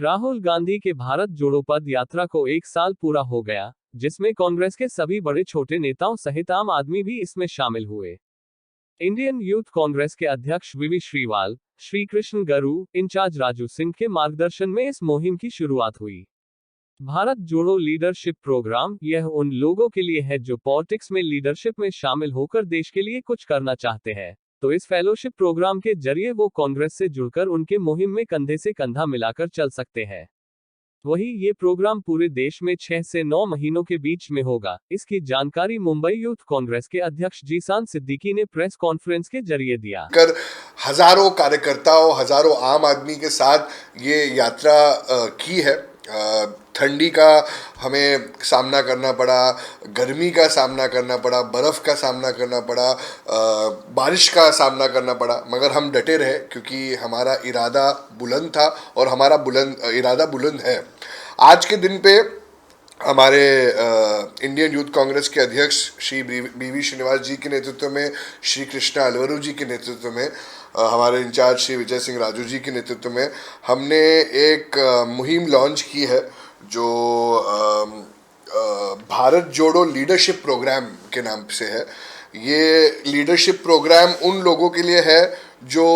राहुल गांधी के भारत जोड़ो पद यात्रा को 1 साल पूरा हो गया, जिसमें कांग्रेस के सभी बड़े छोटे नेताओं सहित आम आदमी भी इसमें शामिल हुए। इंडियन यूथ कांग्रेस के अध्यक्ष वीवी श्रीवाल, श्री कृष्ण गरू, इंचार्ज राजू सिंह के मार्गदर्शन में इस मुहिम की शुरुआत हुई। भारत जोड़ो लीडरशिप प्रोग्राम यह उन लोगों के लिए है जो पॉलिटिक्स में लीडरशिप में शामिल होकर देश के लिए कुछ करना चाहते हैं। तो इस फेलोशिप प्रोग्राम के जरिए वो कांग्रेस से जुड़कर उनके मुहिम में कंधे से कंधा मिलाकर चल सकते हैं। वही ये प्रोग्राम पूरे देश में 6 से 9 महीनों के बीच में होगा। इसकी जानकारी मुंबई यूथ कांग्रेस के अध्यक्ष जीसान सिद्दीकी ने प्रेस कॉन्फ्रेंस के जरिए दिया। कर हजारों कार्यकर्ताओं, हजारों आम आदमी के साथ ये यात्रा की है। ठंडी का हमें सामना करना पड़ा, गर्मी का सामना करना पड़ा, बर्फ़ का सामना करना पड़ा, बारिश का सामना करना पड़ा, मगर हम डटे रहे क्योंकि हमारा इरादा बुलंद था और हमारा इरादा बुलंद है। आज के दिन पे हमारे इंडियन यूथ कांग्रेस के अध्यक्ष श्री बीवी श्रीनिवास जी के नेतृत्व में, श्री कृष्णा अलवरू जी के नेतृत्व में, हमारे इंचार्ज श्री विजय सिंह राजू जी के नेतृत्व में हमने एक मुहिम लॉन्च की है जो भारत जोड़ो लीडरशिप प्रोग्राम के नाम से है। ये लीडरशिप प्रोग्राम उन लोगों के लिए है जो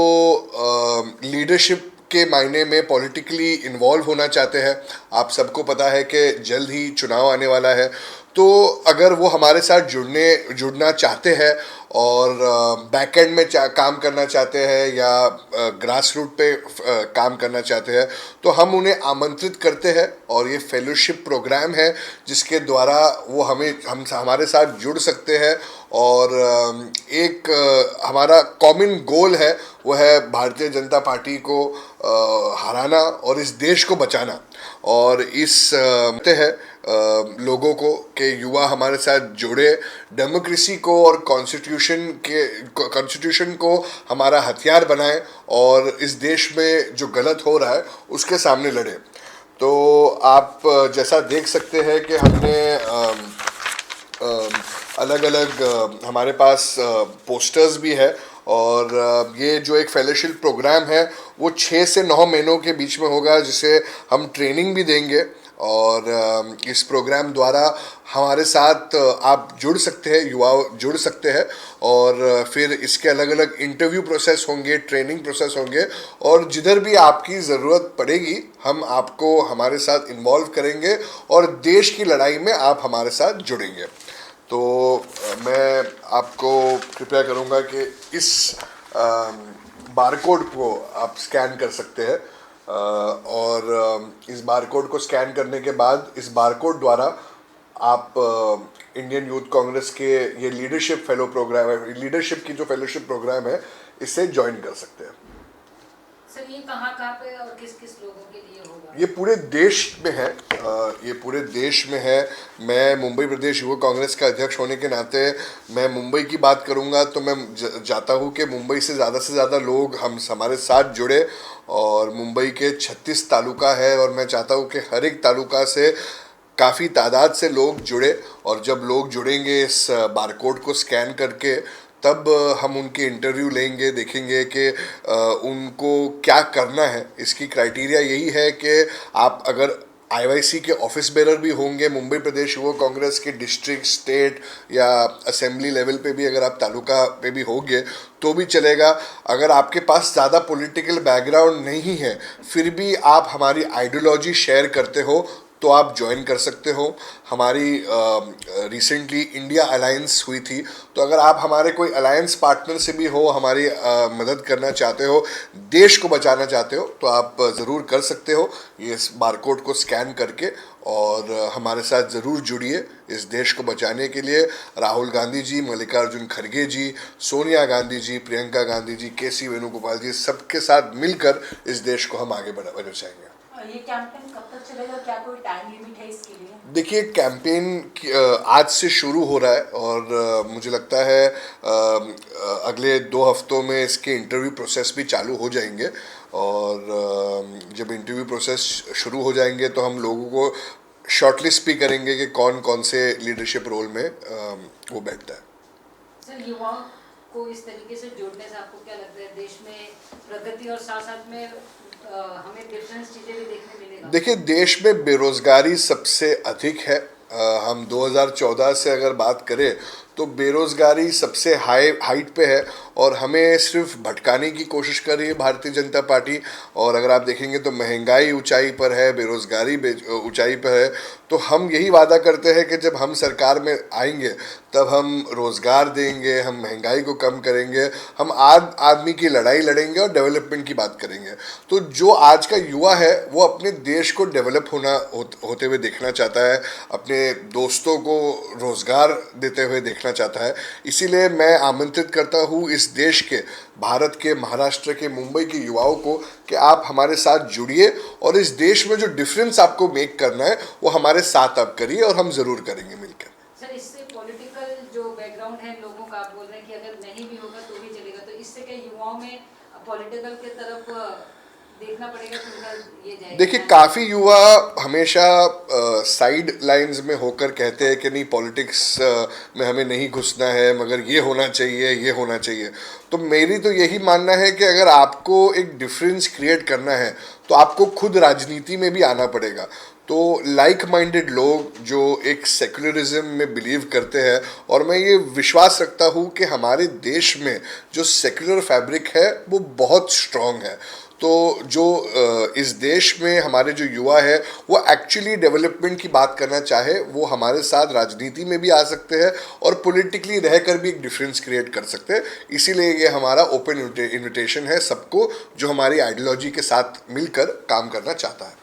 लीडरशिप के मायने में पॉलिटिकली इन्वॉल्व होना चाहते हैं। आप सबको पता है कि जल्द ही चुनाव आने वाला है, तो अगर वो हमारे साथ जुड़ना चाहते हैं और बैकएंड में काम करना चाहते हैं या ग्रास रूट पे काम करना चाहते हैं, तो हम उन्हें आमंत्रित करते हैं और ये फेलोशिप प्रोग्राम है जिसके द्वारा वो हमारे साथ जुड़ सकते हैं। और एक हमारा कॉमन गोल है, वो है भारतीय जनता पार्टी को हराना और इस देश को बचाना। और इस लोगों को के युवा हमारे साथ जुड़े, डेमोक्रेसी को और कॉन्स्टिट्यूशन को हमारा हथियार बनाएं और इस देश में जो गलत हो रहा है उसके सामने लड़े। तो आप जैसा देख सकते हैं कि हमने अलग अलग हमारे पास पोस्टर्स भी है और ये जो एक फेलोशिप प्रोग्राम है वो 6 से 9 महीनों के बीच में होगा, जिसे हम ट्रेनिंग भी देंगे। और इस प्रोग्राम द्वारा हमारे साथ आप जुड़ सकते हैं, युवा जुड़ सकते हैं और फिर इसके अलग अलग इंटरव्यू प्रोसेस होंगे, ट्रेनिंग प्रोसेस होंगे और जिधर भी आपकी ज़रूरत पड़ेगी हम आपको हमारे साथ इन्वॉल्व करेंगे और देश की लड़ाई में आप हमारे साथ जुड़ेंगे। तो मैं आपको कृपया करूंगा कि इस बारकोड को आप स्कैन कर सकते हैं और इस बारकोड को स्कैन करने के बाद इस बारकोड द्वारा आप इंडियन यूथ कांग्रेस के ये लीडरशिप फेलो प्रोग्राम है, लीडरशिप की जो फेलोशिप प्रोग्राम है, इससे ज्वाइन कर सकते हैं। सर ये कहाँ पे और किस किस लोगों के लिए होगा? ये पूरे देश में है, ये पूरे देश में है। मैं मुंबई प्रदेश युवा कांग्रेस का अध्यक्ष होने के नाते मैं मुंबई की बात करूंगा तो मैं चाहता हूं कि मुंबई से ज़्यादा लोग हमारे साथ जुड़े और मुंबई के 36 तालुका है और मैं चाहता हूं कि हर एक तालुका से काफ़ी तादाद से लोग जुड़े और जब लोग जुड़ेंगे इस बारकोड को स्कैन करके तब हम उनके इंटरव्यू लेंगे, देखेंगे कि उनको क्या करना है। इसकी क्राइटेरिया यही है कि आप अगर आईवाईसी के ऑफिस बेरर भी होंगे, मुंबई प्रदेश युवा कांग्रेस के डिस्ट्रिक्ट, स्टेट या असेंबली लेवल पे भी अगर आप तालुका पे भी होंगे तो भी चलेगा। अगर आपके पास ज़्यादा पॉलिटिकल बैकग्राउंड नहीं है फिर भी आप हमारी आइडियोलॉजी शेयर करते हो तो आप ज्वाइन कर सकते हो। हमारी रिसेंटली इंडिया अलायंस हुई थी, तो अगर आप हमारे कोई अलायंस पार्टनर से भी हो, हमारी मदद करना चाहते हो, देश को बचाना चाहते हो, तो आप ज़रूर कर सकते हो ये बारकोड को स्कैन करके और हमारे साथ ज़रूर जुड़िए इस देश को बचाने के लिए। राहुल गांधी जी, मल्लिकार्जुन खड़गे जी, सोनिया गांधी जी, प्रियंका गांधी जी, के.सी. वेणुगोपाल जी, सबके साथ मिलकर इस देश को हम आगे बढ़ाएंगे। ये कैंपेन कब तक चलेगा? क्या कोई टाइम लिमिट है इसके लिए? देखिए, कैंपेन आज से शुरू हो रहा है और मुझे लगता है अगले 2 हफ्तों में इसके इंटरव्यू प्रोसेस भी चालू हो जाएंगे और जब इंटरव्यू प्रोसेस शुरू हो जाएंगे तो हम लोगों को शॉर्टलिस्ट भी करेंगे कि कौन कौन से लीडरशिप रोल में वो बैठता है। सर युवाओं को इस तरीके से जोड़ने से आपको क्या लगता है देश में प्रगति और साथ साथ में हमें डिफरेंस चीज़ें भी देखने मिलेगी? देखिए, देश में बेरोजगारी सबसे अधिक है। हम 2014 से अगर बात करें तो बेरोजगारी सबसे हाइट पे है और हमें सिर्फ भटकाने की कोशिश कर रही है भारतीय जनता पार्टी। और अगर आप देखेंगे तो महंगाई ऊंचाई पर है, बेरोजगारी ऊंचाई पर है। तो हम यही वादा करते हैं कि जब हम सरकार में आएंगे तब हम रोज़गार देंगे, हम महंगाई को कम करेंगे, हम आदमी की लड़ाई लड़ेंगे और डेवलपमेंट की बात करेंगे। तो जो आज का युवा है वो अपने देश को डेवलप होते हुए देखना चाहता है, अपने दोस्तों को रोज़गार देते हुए देखना चाहता है। इसीलिए मैं आमंत्रित करता हूँ इस देश के, भारत के, महाराष्ट्र के, मुंबई के युवाओं को कि आप हमारे साथ जुड़िए और इस देश में जो डिफरेंस आपको मेक करना है वो हमारे साथ आप करिए और हम ज़रूर करेंगे मिलकर। सर, इससे पॉलिटिकल जो बैकग्राउंड है लोगों का, आप बोल रहे हैं कि अगर नहीं भी होगा तो भी चलेगा, तो इससे क्या युवाओं में पॉलिटिकल के तरफ देखना पड़ेगा कि उनका ये जाएगा? देखिए, काफ़ी युवा हमेशा साइड लाइंस में होकर कहते हैं कि नहीं, पॉलिटिक्स में हमें नहीं घुसना है, मगर ये होना चाहिए, ये होना चाहिए। तो मेरी तो यही मानना है कि अगर आपको एक डिफरेंस क्रिएट करना है तो आपको खुद राजनीति में भी आना पड़ेगा। तो लाइक माइंडेड लोग जो एक सेक्युलरिज्म में बिलीव करते हैं, और मैं ये विश्वास रखता हूँ कि हमारे देश में जो सेक्युलर फैब्रिक है वो बहुत स्ट्रॉन्ग है। तो जो इस देश में हमारे जो युवा है वो एक्चुअली डेवलपमेंट की बात करना चाहे वो हमारे साथ राजनीति में भी आ सकते हैं और पॉलिटिकली रहकर भी एक डिफरेंस क्रिएट कर सकते हैं। इसीलिए ये हमारा ओपन इनविटेशन है सबको जो हमारी आइडियोलॉजी के साथ मिलकर काम करना चाहता है।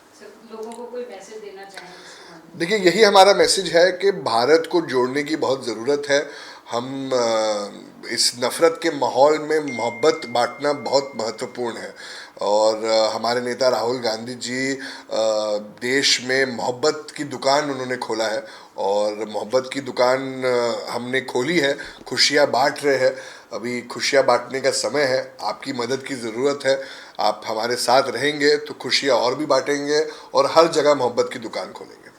लोगों को कोई मैसेज देना चाहेंगे? देखिए, यही हमारा मैसेज है कि भारत को जोड़ने की बहुत ज़रूरत है। हम इस नफ़रत के माहौल में मोहब्बत बांटना बहुत महत्वपूर्ण है और हमारे नेता राहुल गांधी जी देश में मोहब्बत की दुकान उन्होंने खोला है और मोहब्बत की दुकान हमने खोली है, खुशियाँ बांट रहे हैं। अभी खुशियाँ बांटने का समय है, आपकी मदद की ज़रूरत है। आप हमारे साथ रहेंगे तो खुशियाँ और भी बांटेंगे और हर जगह मोहब्बत की दुकान खोलेंगे।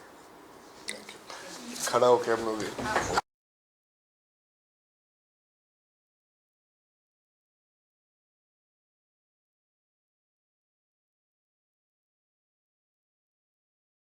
खड़ा होकर हम लोग